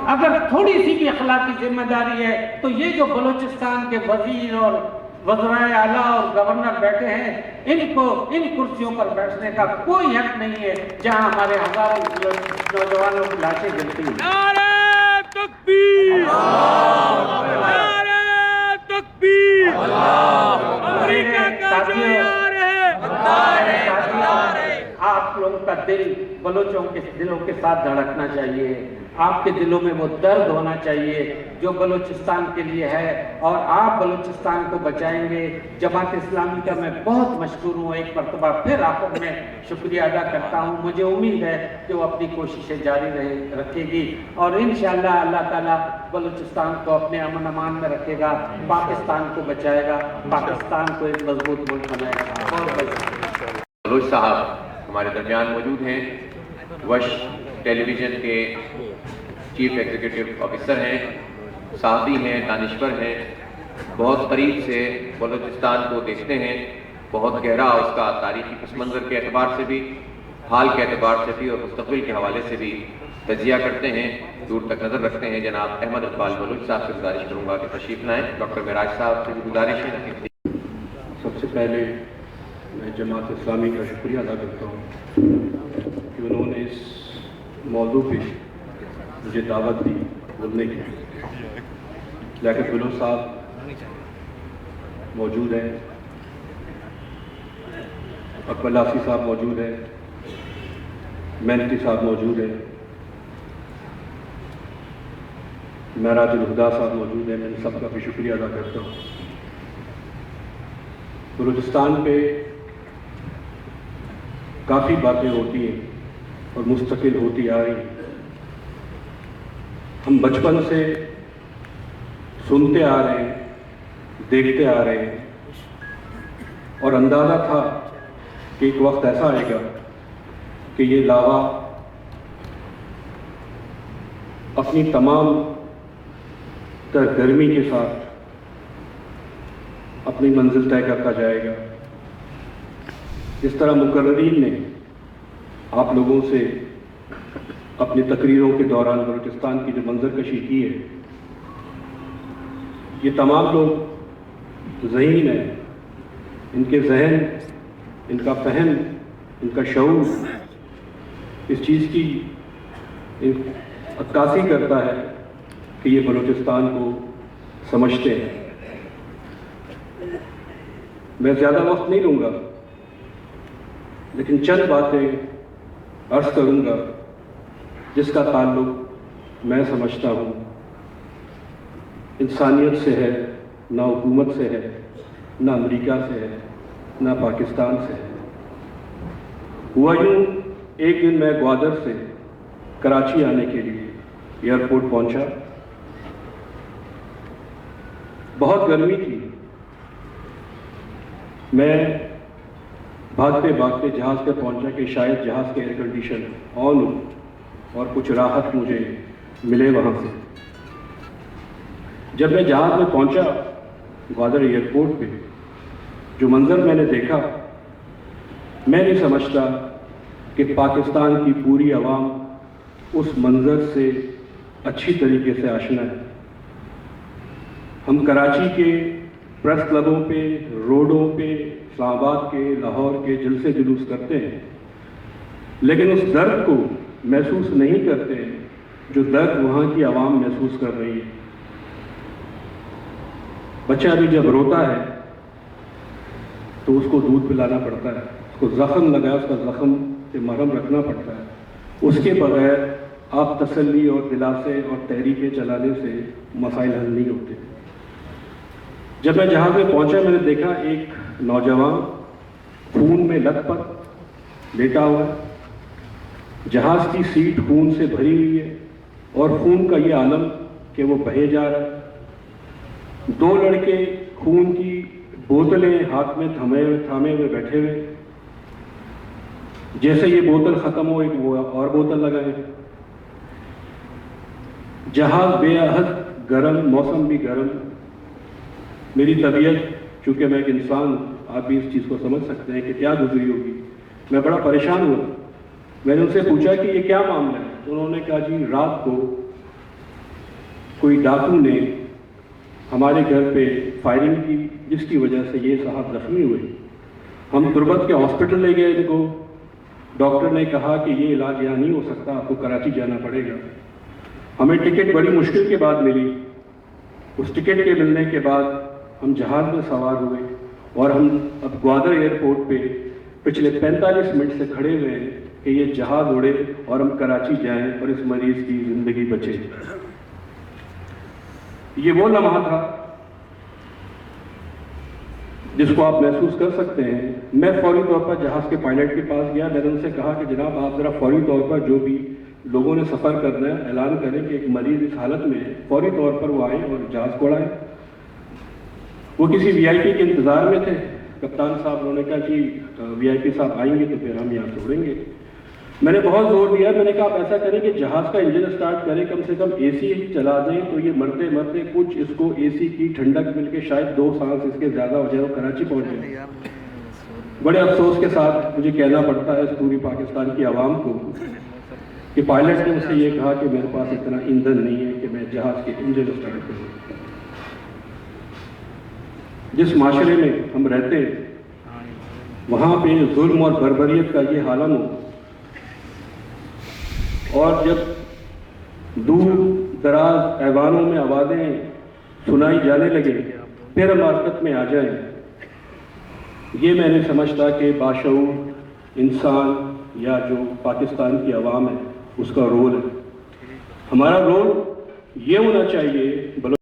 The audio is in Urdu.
اگر تھوڑی سی بھی اخلاقی ذمہ داری ہے تو یہ جو بلوچستان کے وزیر اور وزرائے اعلیٰ اور گورنر بیٹھے ہیں، ان کرسیوں پر بیٹھنے کا کوئی حق نہیں ہے جہاں ہمارے ہزاروں نوجوانوں کی لاشیں جلتی ہیں۔ نعرہ تکبیر! نعرہ تکبیر! امریکہ کا جو یار ہے، آپ لوگوں کا دل بلوچوں کے دلوں کے ساتھ دھڑکنا چاہیے، آپ کے دلوں میں وہ درد ہونا چاہیے جو بلوچستان کے لیے ہے، اور آپ بلوچستان کو بچائیں گے۔ جماعت اسلامی کا میں بہت مشکور ہوں، ایک مرتبہ پھر آخر میں شکریہ ادا کرتا ہوں۔ مجھے امید ہے کہ وہ اپنی کوششیں جاری رکھے گی اور انشاءاللہ اللہ تعالیٰ بلوچستان کو اپنے امن امان میں رکھے گا، پاکستان کو بچائے گا، پاکستان کو ایک مضبوط ملک بنائے گا۔ بہت بہت بلوچ صاحب ہمارے درمیان موجود ہیں، وش ٹیلی ویژن کے چیف ایگزیکٹو آفیسر ہیں، صحافی ہیں، دانشور ہیں، بہت قریب سے بلوچستان کو دیکھتے ہیں، بہت گہرا اس کا تاریخی پس منظر کے اعتبار سے بھی، حال کے اعتبار سے بھی اور مستقبل کے حوالے سے بھی تجزیہ کرتے ہیں، دور تک نظر رکھتے ہیں۔ جناب احمد اقبال بلوچ صاحب سے گزارش کروں گا کہ تشریف لائیں۔ ڈاکٹر معراج صاحب سے بھی گزارش ہے۔ سب سے پہلے میں جماعت اسلامی کا شکریہ ادا کرتا ہوں کہ انہوں نے اس موضوع پہ مجھے دعوت دی بولنے کی۔ لیاقت بلوچ صاحب موجود ہیں، اکبر لاسی صاحب موجود ہیں، محنتی صاحب موجود ہیں، معراج الہدا صاحب موجود ہیں۔ میں ان سب کا بھی شکریہ ادا کرتا ہوں۔ بلوچستان پہ کافی باتیں ہوتی ہیں اور مستقل ہوتی آ رہی ہیں۔ ہم بچپن سے سنتے آ رہے ہیں، دیکھتے آ رہے ہیں، اور اندازہ تھا کہ ایک وقت ایسا آئے گا کہ یہ لاوا اپنی تمام تر گرمی کے ساتھ اپنی منزل طے کرتا جائے گا۔ جس طرح مقررین نے آپ لوگوں سے اپنی تقریروں کے دوران بلوچستان کی جو منظر کشی کی ہے، یہ تمام لوگ ذہین ہیں، ان کے ذہن، ان کا فہم، ان کا شعور اس چیز کی عکاسی کرتا ہے کہ یہ بلوچستان کو سمجھتے ہیں۔ میں زیادہ وقت نہیں لوں گا، لیکن چند باتیں عرض کروں گا جس کا تعلق میں سمجھتا ہوں انسانیت سے ہے، نہ حکومت سے ہے، نہ امریکہ سے ہے، نہ پاکستان سے ہے۔ ہوا یوں، ایک دن میں گوادر سے کراچی آنے کے لیے ایئرپورٹ پہنچا۔ بہت گرمی تھی، میں بھاگتے بھاگتے جہاز پہ پہنچا کہ شاید جہاز کے ایئر کنڈیشن آن ہو اور کچھ راحت مجھے ملے وہاں سے۔ جب میں جہاز میں پہنچا گوادر ایئرپورٹ پہ، جو منظر میں نے دیکھا، میں نہیں سمجھتا کہ پاکستان کی پوری عوام اس منظر سے اچھی طریقے سے آشنا ہے۔ ہم کراچی کے پریس کلبوں پہ، روڈوں پہ، اسلام آباد کے، لاہور کے جلسے جلوس کرتے ہیں، لیکن اس درد کو محسوس نہیں کرتے جو درد وہاں کی عوام محسوس کر رہی ہے۔ بچہ بھی جب روتا ہے تو اس کو دودھ پلانا پڑتا ہے، اس کو زخم لگا اس کا زخم سے مرہم رکھنا پڑتا ہے۔ اس کے بغیر آپ تسلی اور دلاسے اور تحریکیں چلانے سے مسائل حل نہیں ہوتے۔ جب میں جہاز میں پہنچا، میں نے دیکھا ایک نوجوان خون میں لت پت لیٹا ہوا ہے، جہاز کی سیٹ خون سے بھری ہوئی ہے اور خون کا یہ عالم کہ وہ بہے جا رہا ہے۔ دو لڑکے خون کی بوتلیں ہاتھ میں تھامے ہوئے بیٹھے ہوئے، جیسے یہ بوتل ختم ہو ایک وہ اور بوتل لگائے۔ جہاز بے حد گرم، موسم بھی گرم۔ میری طبیعت، چونکہ میں ایک انسان ہوں، آپ بھی اس چیز کو سمجھ سکتے ہیں کہ کیا گزری ہوگی، میں بڑا پریشان ہوا۔ میں نے ان سے پوچھا کہ یہ کیا معاملہ ہے؟ تو انہوں نے کہا جی رات کو کوئی ڈاکو نے ہمارے گھر پہ فائرنگ کی جس کی وجہ سے یہ صاحب زخمی ہوئے. ہم تربت کے ہاسپٹل لے گئے ان کو. ڈاکٹر نے کہا کہ یہ علاج یہاں نہیں ہو سکتا, آپ کو کراچی جانا پڑے گا. ہمیں ٹکٹ بڑی مشکل کے بعد ملی. اس ٹکٹ کے ملنے کے بعد ہم جہاز میں سوار ہوئے اور ہم اب گوادر ایئرپورٹ پہ پچھلے 45 منٹ سے کھڑے ہوئے ہیں کہ یہ جہاز اڑے اور ہم کراچی جائیں اور اس مریض کی زندگی بچے. یہ وہ لمحہ تھا جس کو آپ محسوس کر سکتے ہیں. میں فوری طور پر جہاز کے پائلٹ کے پاس گیا. میں نے ان سے کہا کہ جناب آپ ذرا فوری طور پر جو بھی لوگوں نے سفر کرنا ہے اعلان کریں کہ ایک مریض اس حالت میں ہے, فوری طور پر وہ آئیں اور جہاز کو اڑائیں. وہ کسی وی آئی پی کے انتظار میں تھے. کپتان صاحب انہوں نے کہا کہ وی آئی پی صاحب آئیں گے تو پھر ہم یہاں سے اڑیں گے. میں نے بہت زور دیا. میں نے کہا آپ ایسا کریں کہ جہاز کا انجن اسٹارٹ کریں, کم سے کم اے سی چلا دیں تو یہ مرتے مرتے کچھ اس کو اے سی کی ٹھنڈک مل کے شاید 2 سانس اس کے زیادہ ہو جائے اور کراچی پہنچ جائے. بڑے افسوس کے ساتھ مجھے کہنا پڑتا ہے اس پوری پاکستان کی عوام کو کہ پائلٹ نے مجھ سے یہ کہا کہ میرے پاس اتنا ایندھن نہیں ہے کہ میں جہاز کے انجن اسٹارٹ کروں. جس معاشرے میں ہم رہتے ہیں وہاں پہ ظلم اور بربریت کا یہ عالم ہو, اور جب دور دراز ایوانوں میں آوازیں سنائی جانے لگے پھر ہم حرکت میں آ جائیں, یہ میں نہیں سمجھتا کہ باشعور انسان یا جو پاکستان کی عوام ہے اس کا رول ہے. ہمارا رول یہ ہونا چاہیے